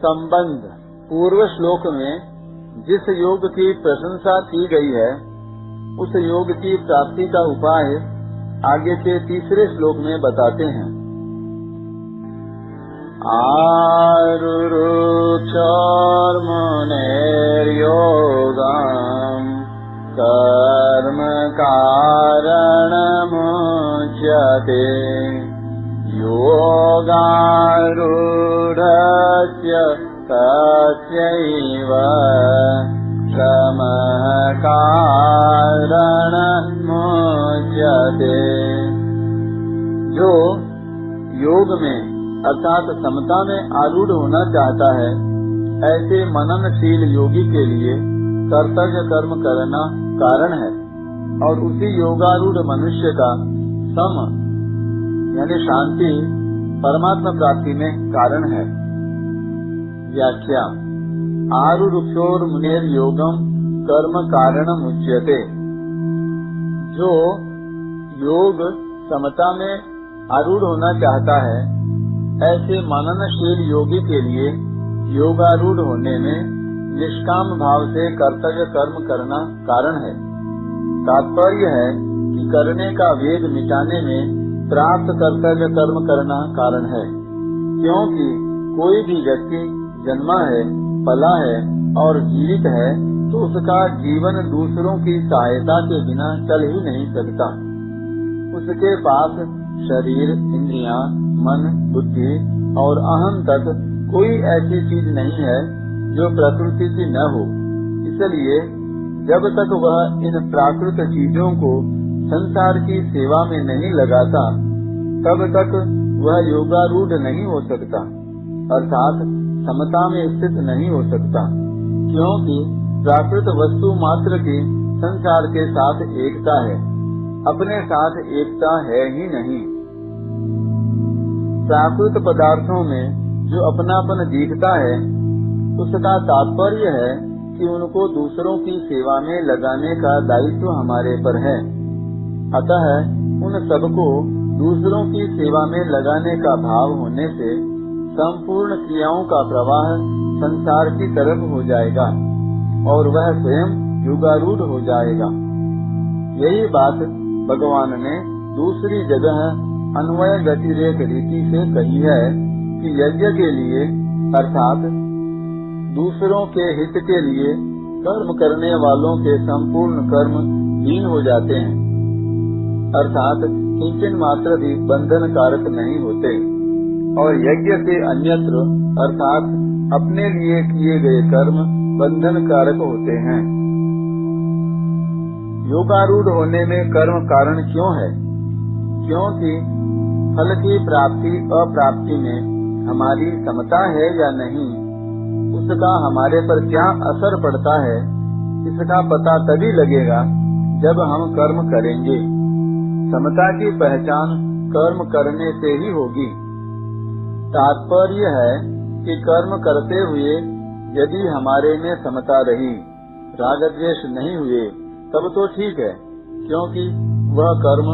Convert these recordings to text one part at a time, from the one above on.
संबंध। पूर्व श्लोक में जिस योग की प्रशंसा की गई है उस योग की प्राप्ति का उपाय आगे के तीसरे श्लोक में बताते हैं। आरुरुक्षोर्मुनेर्योगम् कर्म कारणमुच्यते योगारूढस्य तस्यैव कर्मः कारणमुच्यते। जो योग में अर्थात समता में आरूढ़ होना चाहता है ऐसे मननशील योगी के लिए कर्तव्य कर्म करना कारण है और उसी योगारूढ़ मनुष्य का सम यानी शांति परमात्मा प्राप्ति में कारण है। व्याख्या। आरुरुक्षोर मुनेर योगम कर्म कारणम उच्यते। जो योग समता में आरूढ़ होना चाहता है ऐसे मननशील योगी के लिए योगारूढ़ होने में निष्काम भाव से कर्तव्य कर्म करना कारण है। तात्पर्य है कि करने का वेग मिटाने में प्राप्त कर्तव्य कर्म करना कारण है, क्योंकि कोई भी व्यक्ति जन्मा है, पला है और जीवित है तो उसका जीवन दूसरों की सहायता के बिना चल ही नहीं सकता। उसके पास शरीर, इंद्रियां, मन, बुद्धि और अहम तक कोई ऐसी चीज नहीं है जो प्रकृति की न हो। इसलिए जब तक वह इन प्राकृत चीजों को संसार की सेवा में नहीं लगाता तब तक वह योगारूढ़ नहीं हो सकता, अर्थात समता में स्थित नहीं हो सकता, क्योंकि प्राकृत वस्तु मात्र की संसार के साथ एकता है, अपने साथ एकता है ही नहीं। प्राकृत पदार्थों में जो अपनापन दिखता है उसका तात्पर्य है कि उनको दूसरों की सेवा में लगाने का दायित्व हमारे पर है। अतः उन सबको दूसरों की सेवा में लगाने का भाव होने से संपूर्ण क्रियाओं का प्रवाह संसार की तरफ हो जाएगा और वह स्वयं योगारूढ़ हो जाएगा। यही बात भगवान ने दूसरी जगह अन्वय व्यतिरेक रीति से कही है कि यज्ञ के लिए अर्थात दूसरों के हित के लिए कर्म करने वालों के संपूर्ण कर्म हीन हो जाते हैं, अर्थात किंचन मात्र भी बंधन कारक नहीं होते और यज्ञ से अन्यत्र अर्थात अपने लिए किए गए कर्म बंधन कारक होते हैं। योगारूढ़ होने में कर्म कारण क्यों है? क्योंकि फल की प्राप्ति अप्राप्ति में हमारी समता है या नहीं, उसका हमारे पर क्या असर पड़ता है, इसका पता तभी लगेगा जब हम कर्म करेंगे। समता की पहचान कर्म करने से ही होगी। तात्पर्य है कि कर्म करते हुए यदि हमारे में समता रही, राग द्वेष नहीं हुए, तब तो ठीक है, क्योंकि वह कर्म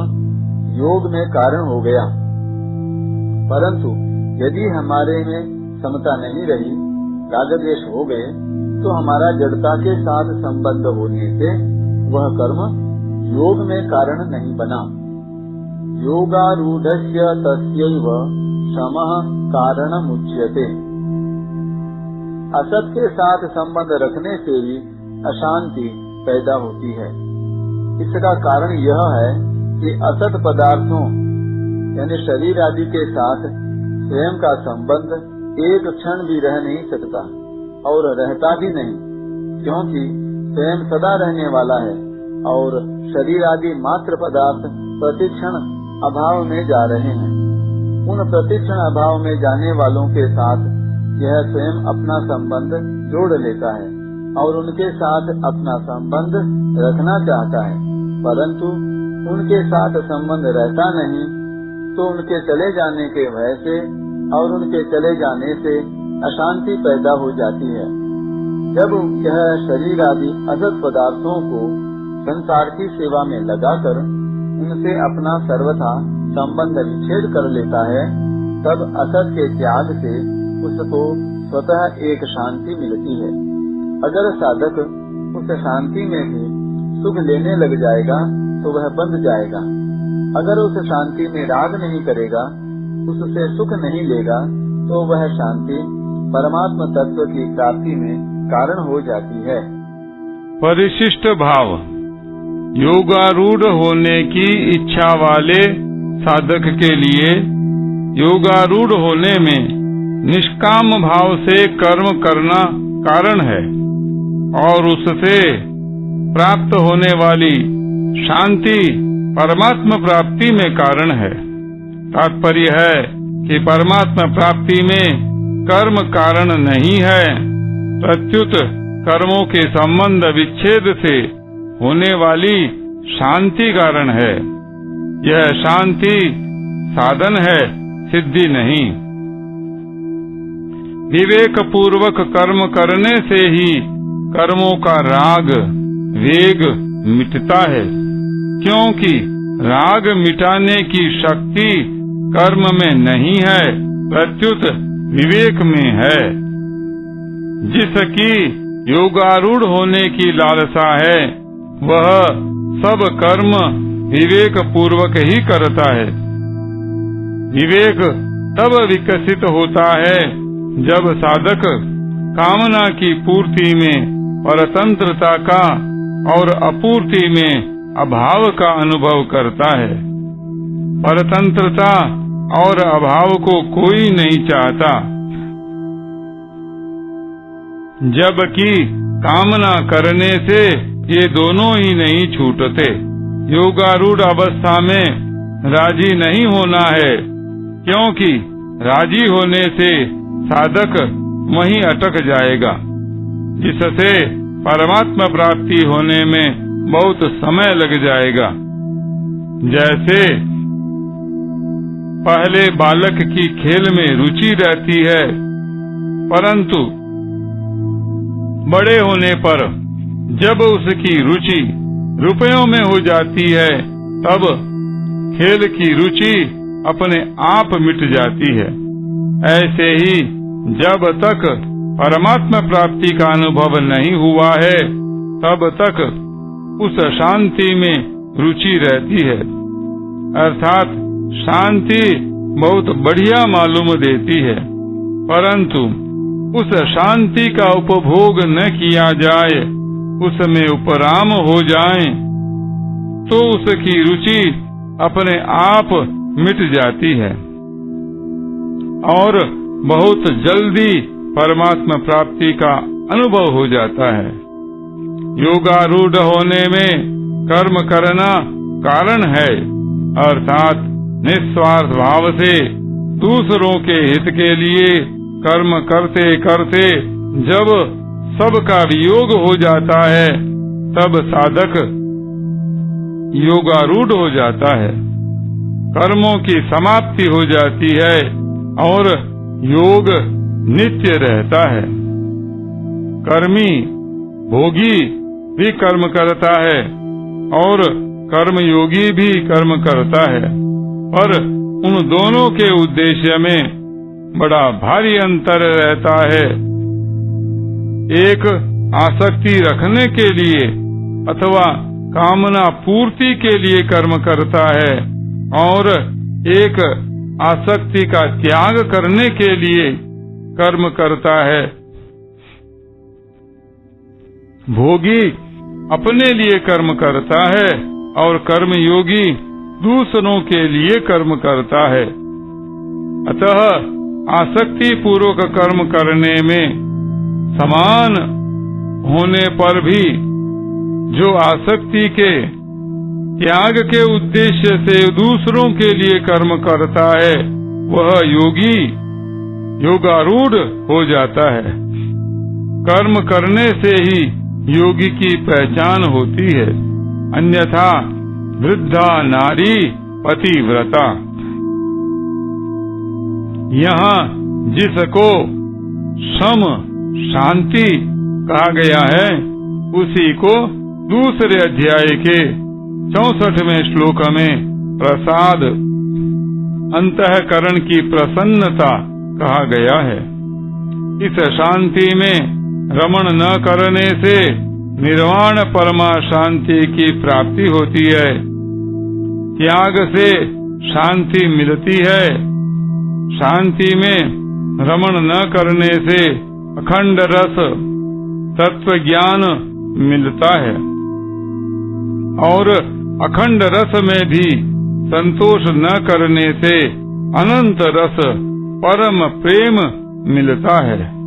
योग में कारण हो गया। परंतु यदि हमारे में समता नहीं रही, राग द्वेष हो गए, तो हमारा जड़ता के साथ संबंध होने से वह कर्म योग में कारण नहीं बना। योगारूढ़स्य तस्यैव शमः कारणमुच्यते। असत के साथ संबंध रखने से ही अशांति पैदा होती है। इसका कारण यह है कि असत पदार्थों यानी शरीर आदि के साथ स्वयं का संबंध एक क्षण भी रह नहीं सकता और रहता भी नहीं, क्योंकि स्वयं सदा रहने वाला है और शरीर आदि मात्र पदार्थ प्रतिक्षण अभाव में जा रहे हैं। उन प्रतिक्षण अभाव में जाने वालों के साथ यह स्वयं अपना संबंध जोड़ लेता है और उनके साथ अपना संबंध रखना चाहता है, परंतु उनके साथ संबंध रहता नहीं, तो उनके चले जाने के भय से और उनके चले जाने से अशांति पैदा हो जाती है। जब यह शरीर आदि असत पदार्थों को संसार की सेवा में लगाकर उनसे अपना सर्वथा संबंध विच्छेद कर लेता है, तब असत के त्याग से उसको स्वतः एक शांति मिलती है। अगर साधक उस शांति में भी सुख लेने लग जाएगा तो वह बंध जाएगा। अगर उस शांति में राग नहीं करेगा, उससे सुख नहीं लेगा, तो वह शांति परमात्मा तत्व की प्राप्ति में कारण हो जाती है। परिशिष्ट भाव। योगारूढ़ होने की इच्छा वाले साधक के लिए योगारूढ़ होने में निष्काम भाव से कर्म करना कारण है और उससे प्राप्त होने वाली शांति परमात्मा प्राप्ति में कारण है। तात्पर्य है कि परमात्मा प्राप्ति में कर्म कारण नहीं है, प्रत्युत कर्मों के संबंध विच्छेद से होने वाली शांति कारण है। यह शांति साधन है, सिद्धि नहीं। विवेक पूर्वक कर्म करने से ही कर्मों का राग वेग मिटता है, क्योंकि राग मिटाने की शक्ति कर्म में नहीं है, प्रत्युत विवेक में है। जिसकी योगारूढ़ होने की लालसा है वह सब कर्म विवेक पूर्वक ही करता है। विवेक तब विकसित होता है जब साधक कामना की पूर्ति में परतंत्रता का और अपूर्ति में अभाव का अनुभव करता है। परतंत्रता और अभाव को कोई नहीं चाहता, जबकि कामना करने से ये दोनों ही नहीं छूटते। योगारूढ़ अवस्था में राजी नहीं होना है, क्योंकि राजी होने से साधक वहीं अटक जाएगा, जिससे परमात्मा प्राप्ति होने में बहुत समय लग जाएगा। जैसे पहले बालक की खेल में रुचि रहती है, परंतु बड़े होने पर जब उसकी रुचि रुपयों में हो जाती है, तब खेल की रुचि अपने आप मिट जाती है। ऐसे ही जब तक परमात्मा प्राप्ति का अनुभव नहीं हुआ है, तब तक उस शांति में रुचि रहती है, अर्थात शांति बहुत बढ़िया मालूम देती है, परंतु उस शांति का उपभोग न किया जाए, उसमें उपराम हो जाए, तो उसकी रुचि अपने आप मिट जाती है और बहुत जल्दी परमात्मा प्राप्ति का अनुभव हो जाता है। योगारूढ़ होने में कर्म करना कारण है, अर्थात निस्वार्थ भाव से दूसरों के हित के लिए कर्म करते करते जब सबका वियोग हो जाता है, तब साधक योगारूढ़ हो जाता है, कर्मों की समाप्ति हो जाती है और योग नित्य रहता है। कर्मी भोगी भी कर्म करता है और कर्मयोगी भी कर्म करता है, पर उन दोनों के उद्देश्य में बड़ा भारी अंतर रहता है। एक आसक्ति रखने के लिए अथवा कामना पूर्ति के लिए कर्म करता है और एक आसक्ति का त्याग करने के लिए कर्म करता है। भोगी अपने लिए कर्म करता है और कर्मयोगी दूसरों के लिए कर्म करता है। अतः आसक्ति पूर्वक कर्म करने में समान होने पर भी जो आसक्ति के त्याग के उद्देश्य से दूसरों के लिए कर्म करता है, वह योगी योगारूढ़ हो जाता है। कर्म करने से ही योगी की पहचान होती है, अन्यथा वृद्धा नारी पतिव्रता। यहाँ जिसको सम शांति कहा गया है, उसी को दूसरे अध्याय के 64वें श्लोक में प्रसाद अंतःकरण की प्रसन्नता कहा गया है। इस शांति में रमण न करने से निर्वाण परमा शांति की प्राप्ति होती है। त्याग से शांति मिलती है। शांति में रमण न करने से अखंड रस तत्व ज्ञान मिलता है और अखंड रस में भी संतोष न करने से अनंत रस परम प्रेम मिलता है।